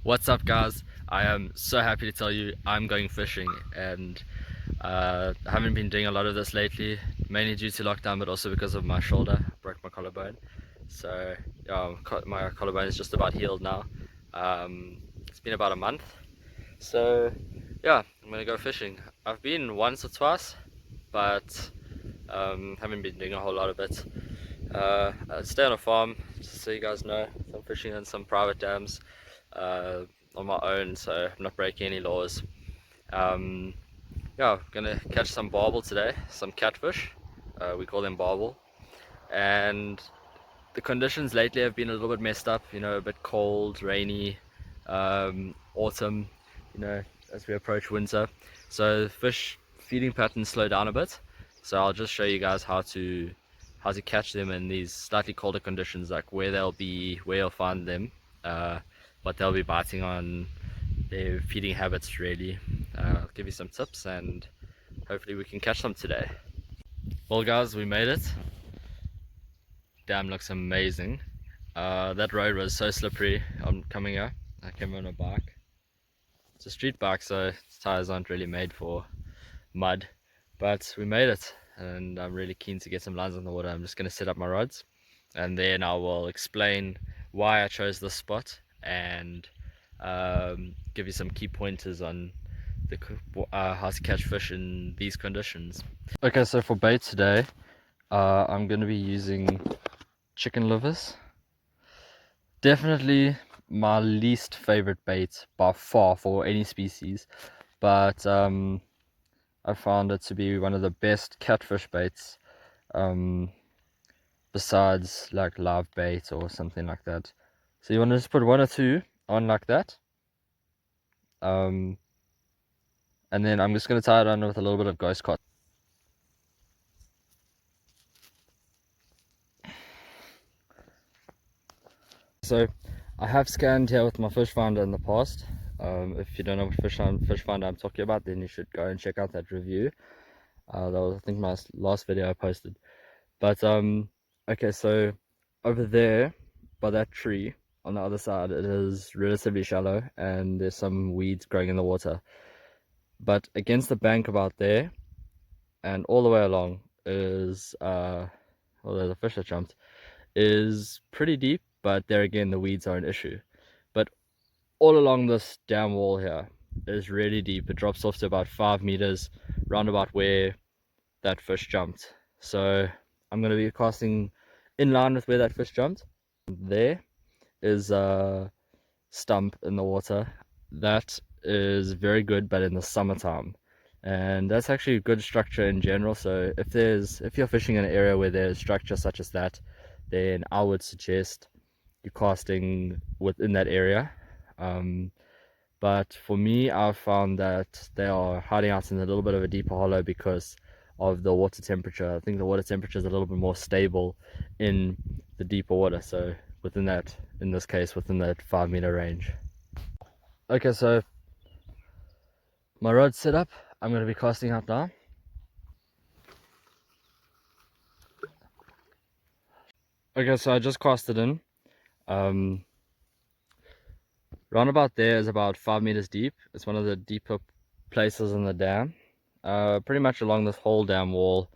What's up, guys? I am so happy to tell you I'm going fishing, and I haven't been doing a lot of this lately, mainly due to lockdown, but also because of my shoulder. I broke my collarbone, so yeah, my collarbone is just about healed now. It's been about a month, so yeah, I'm gonna go fishing. I've been once or twice, but haven't been doing a whole lot of it. I stay on a farm, just so you guys know. So I'm fishing in some private dams uh, on my own, so I'm not breaking any laws. Um, yeah, I'm gonna catch some bobble today, some catfish. We call them bobble. And the conditions lately have been a little bit messed up, a bit cold, rainy, autumn, as we approach winter. So fish feeding patterns slow down a bit. So I'll just show you guys how to catch them in these slightly colder conditions, like where they'll be, where you'll find them, what they'll be biting on, their feeding habits really. I'll give you some tips and hopefully we can catch them today. Well guys, we made it. Dam looks amazing. That road was so slippery on coming here. I came on a bike. It's a street bike, so its tires aren't really made for mud, but we made it, and I'm really keen to get some lines on the water. I'm just going to set up my rods, and then I will explain why I chose this spot and give you some key pointers on how to catch fish in these conditions. Okay, so for bait today, I'm going to be using chicken livers. Definitely my least favorite bait by far for any species, but I found it to be one of the best catfish baits, besides like live bait or something like that. So you want to just put one or two on like that, and then I'm just going to tie it on with a little bit of ghost cotton. So I have scanned here with my fish finder in the past. If you don't know what fish finder I'm talking about, then you should go and check out that review. That was, I think, my last video I posted. But okay, so over there by that tree on the other side, it is relatively shallow and there's some weeds growing in the water. But against the bank about there and all the way along is well, there's a fish that jumped, is pretty deep, but there again the weeds are an issue. But all along this dam wall here is really deep. It drops off to about 5 meters round about where that fish jumped. So I'm going to be casting in line with where that fish jumped. There is a stump in the water. That is very good, but in the summertime. And that's actually a good structure in general. So if you're fishing in an area where there's structure such as that, then I would suggest you casting within that area. But for me, I've found that they are hiding out in a little bit of a deeper hollow because of the water temperature. I think the water temperature is a little bit more stable in the deeper water, so within that, in this case, within that 5 meter range. Okay, so my rod's set up. I'm going to be casting out now. Okay, so I just cast it in. Round about there is about 5 meters deep. It's one of the deeper places in the dam. Pretty much along this whole dam wall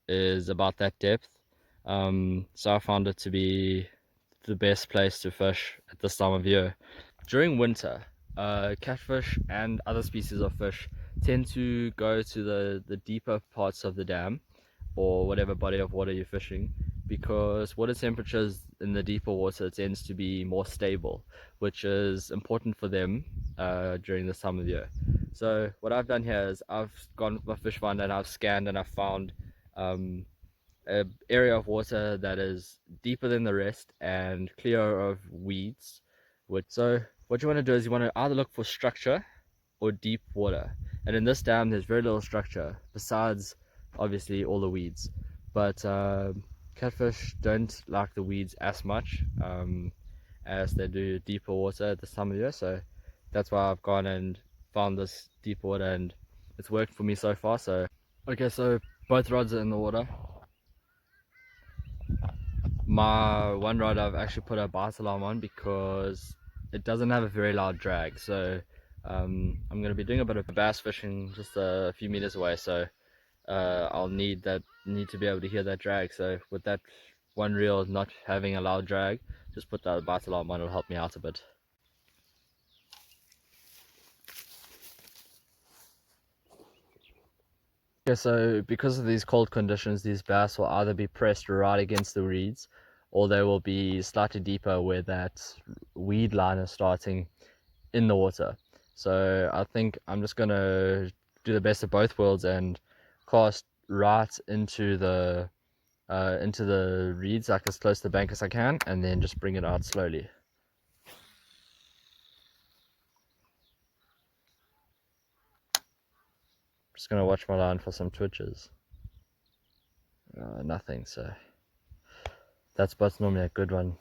is about that depth. So I found it to be the best place to fish at this time of year. During winter, catfish and other species of fish tend to go to the deeper parts of the dam or whatever body of water you're fishing, because water temperatures in the deeper water tends to be more stable, which is important for them during this time of year. So what I've done here is I've gone with my fish finder and I've scanned and I've found an area of water that is deeper than the rest and clear of weeds. So what you want to do is you want to either look for structure or deep water. And in this dam, there's very little structure besides obviously all the weeds. But catfish don't like the weeds as much as they do deeper water at this time of year. So that's why I've gone and found this deep water, and it's worked for me so far. So okay, so both rods are in the water. My one rod I've actually put a bite alarm on because it doesn't have a very loud drag, so I'm going to be doing a bit of bass fishing just a few meters away, so I'll need to be able to hear that drag. So with that one reel not having a loud drag, just put the bite alarm on, it'll help me out a bit. Okay, so because of these cold conditions, these bass will either be pressed right against the reeds, or they will be slightly deeper where that weed line is starting in the water. So I think I'm just gonna do the best of both worlds and cast right into the reeds, like as close to the bank as I can, and then just bring it out slowly. Just gonna watch my line for some twitches. Nothing, so that spot's normally a good one.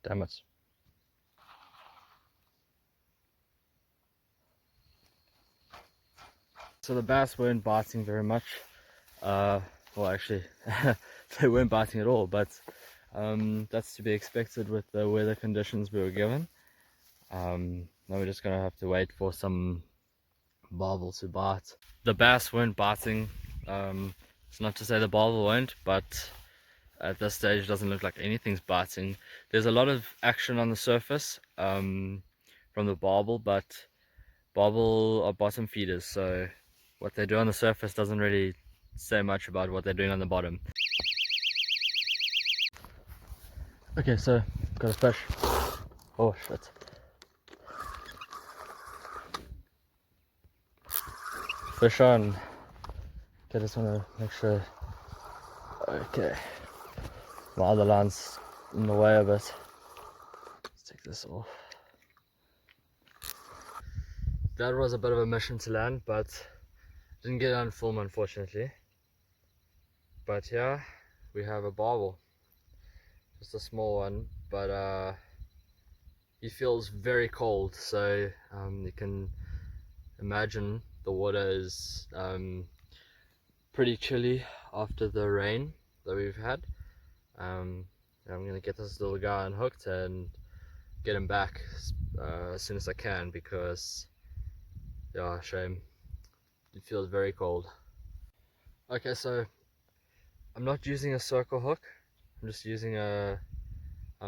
Damn it. So the bass weren't biting very much. Well, actually, they weren't biting at all, but that's to be expected with the weather conditions we were given. Now we're just gonna have to wait for some bobble to bite. The bass weren't biting. It's not to say the bobble won't, but at this stage it doesn't look like anything's biting. There's a lot of action on the surface from the bobble, but bobble are bottom feeders, so what they do on the surface doesn't really say much about what they're doing on the bottom. Okay, so got a fish. Oh shit. Fish on. Okay, I just want to make sure. Okay, my other line's in the way a bit. Let's take this off. That was a bit of a mission to land, but didn't get it on film, unfortunately. But yeah, we have a bobble, just a small one, but he feels very cold, so you can imagine the water is pretty chilly after the rain that we've had. I'm gonna get this little guy unhooked and get him back as soon as I can, because yeah, shame, it feels very cold. Okay, so I'm not using a circle hook, I'm just using a I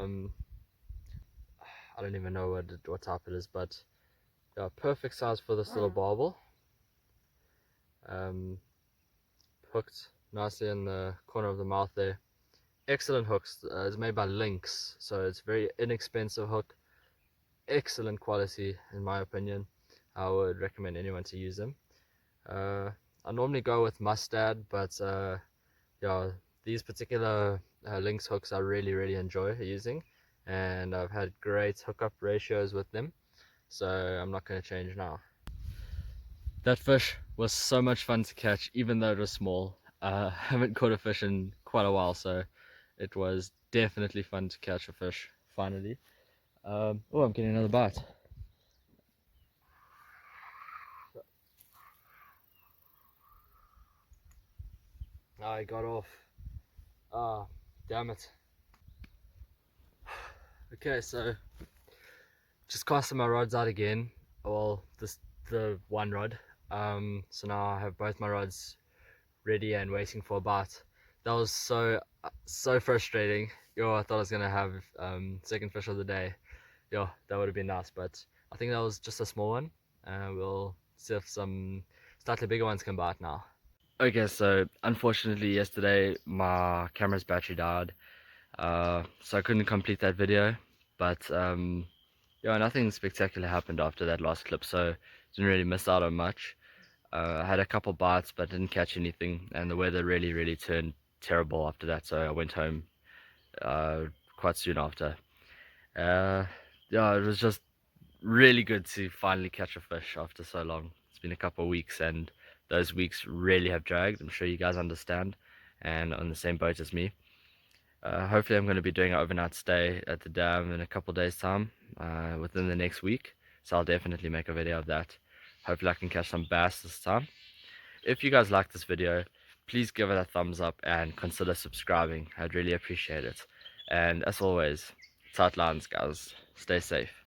don't even know what type it is, but yeah, perfect size for this little barbel. Hooked nicely in the corner of the mouth there. Excellent hooks. It's made by Lynx, so it's very inexpensive hook. Excellent quality in my opinion. I would recommend anyone to use them. I normally go with mustard, but yeah, these particular Lynx hooks I really enjoy using, and I've had great hookup ratios with them, so I'm not going to change now. That fish was so much fun to catch, even though it was small. Haven't caught a fish in quite a while, so it was definitely fun to catch a fish finally. Oh, I'm getting another bite. I got off. Ah, damn it. Okay, so just casting my rods out again. Well, the one rod. So now I have both my rods ready and waiting for a bite. That was so frustrating. Yo, I thought I was gonna have second fish of the day. Yo, that would have been nice, but I think that was just a small one. We'll see if some slightly bigger ones can bite now. Okay, so unfortunately yesterday my camera's battery died, so I couldn't complete that video, but Yeah, nothing spectacular happened after that last clip, so didn't really miss out on much. I had a couple bites, but didn't catch anything, and the weather really turned terrible after that, so I went home uh, quite soon after. Uh, yeah, it was just really good to finally catch a fish after so long. It's been a couple of weeks, and those weeks really have dragged. I'm sure you guys understand, and on the same boat as me. Hopefully, I'm going to be doing an overnight stay at the dam in a couple of days' time, within the next week. So I'll definitely make a video of that. Hopefully, I can catch some bass this time. If you guys like this video, please give it a thumbs up and consider subscribing. I'd really appreciate it. And as always, tight lines, guys. Stay safe.